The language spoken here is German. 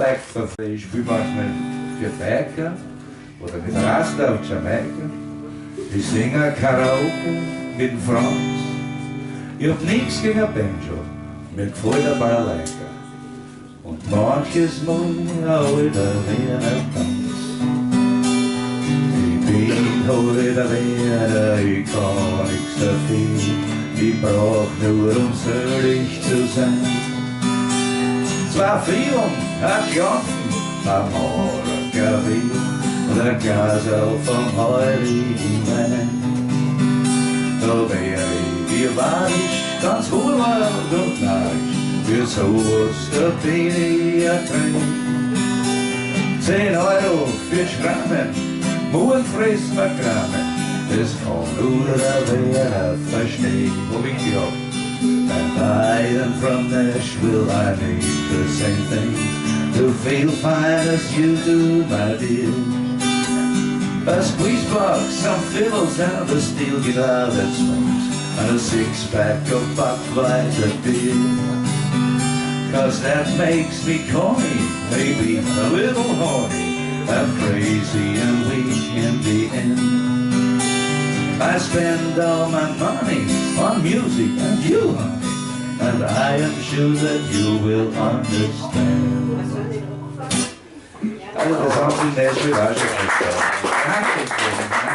like for fish, we must get back oder mit Rasta auf Jamaika. Ich singe Karaoke mit dem Franz. Ich hab nix gegen ein Banjo, mir gefällt der Balalaika. Und manches Mal auch wieder ein Tanz. Ich bin heute wieder, ich kann nix dafür. Ich brauch nur, um fröhlich zu sein. Zwei Frieden, ein Janten, ein Morgenkaffee und ein Glas vom heiligen Wein. Da wär ich, wie war ich, ganz wohlwart und neisch, für sowas, da bin ich ein Train. 10 Euro für Schrammen, morgen fressen wir Krammen, das kann nur wer verstehen, wo ich glaub. And I am from Nashville, I need the same things to feel fine as you do, my dear. A squeeze box, some fiddles and a steel guitar that swings, and a 6-pack of Budweiser beer. Cause that makes me corny, maybe a little horny, and crazy and weak in the end. I spend all my money on music and you, honey, and I am sure that you will understand. Also das haben Sie in Nashville auch schon gesagt. Danke.